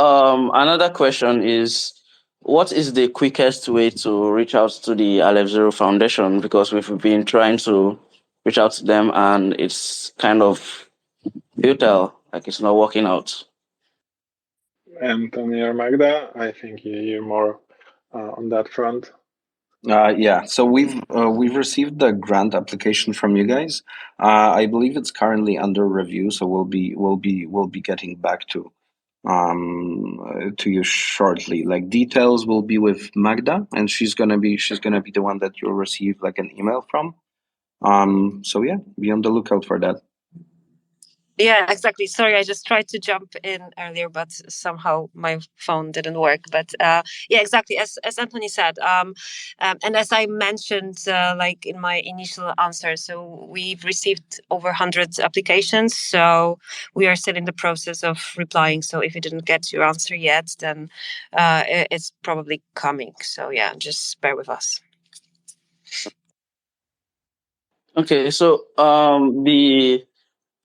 another question is, what is the quickest way to reach out to the Aleph Zero Foundation? Because we've been trying to reach out to them and it's kind of futile, like it's not working out. Anthony or Magda, I think you're more on that front. Yeah, so we've received the grant application from you guys. I believe it's currently under review, so we'll be getting back to you shortly. Like details will be with Magda, and she's gonna be the one that you'll receive like an email from. So yeah, be on the lookout for that. Yeah, exactly. Sorry, I just tried to jump in earlier, but somehow my phone didn't work. But yeah, exactly. As Anthony said, and as I mentioned, like in my initial answer, so we've received over 100 applications. So we are still in the process of replying. So if you didn't get your answer yet, then it's probably coming. So yeah, just bear with us. Okay, so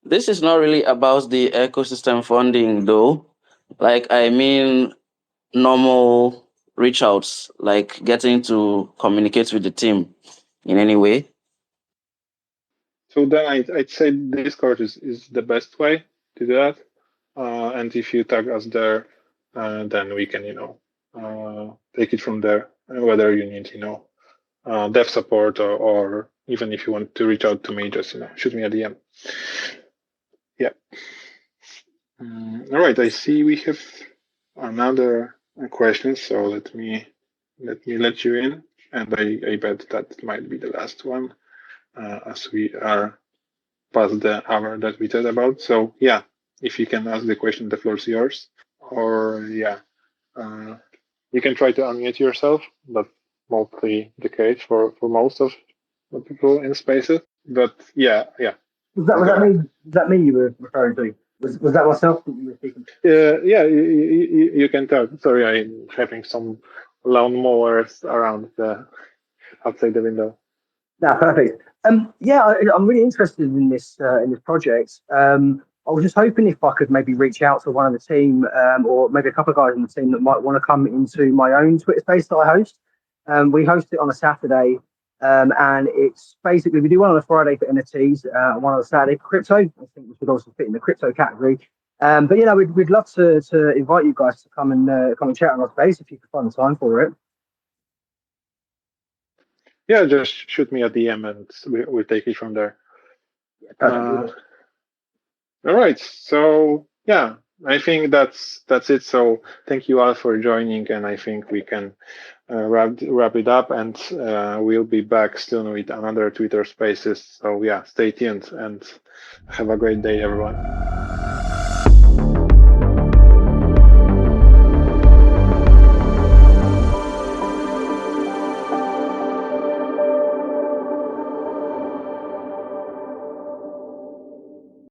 this is not really about the ecosystem funding though. Like I mean normal reach outs, like getting to communicate with the team in any way. So then I'd say Discord is the best way to do that. And if you tag us there, then we can, take it from there. Whether you need, dev support or even if you want to reach out to me, just shoot me a DM. Yeah. All right. I see we have another question. So let me let you in, and I bet that might be the last one, as we are past the hour that we talked about. So yeah, if you can ask the question, the floor is yours. Or yeah, you can try to unmute yourself. That's mostly the case for most of the people in spaces. But yeah. Was that me you were referring to? Was that myself that you were speaking? Yeah, you can talk. Sorry, I'm having some lawnmowers around outside the window. No, perfect. I'm really interested in this project. I was just hoping if I could maybe reach out to one of the team, or maybe a couple of guys in the team that might want to come into my own Twitter space that I host. We host it on a Saturday, and it's basically we do one on a Friday for NFTs, and one on a Saturday for crypto. I think which would also fit in the crypto category. But you know, we'd love to invite you guys to come and chat on our space if you could find the time for it. Yeah, just shoot me a DM and we'll take it from there. All right. So yeah, I think that's it. So thank you all for joining, and I think we can wrap it up, and we'll be back soon with another Twitter Spaces. So yeah, stay tuned and have a great day, everyone.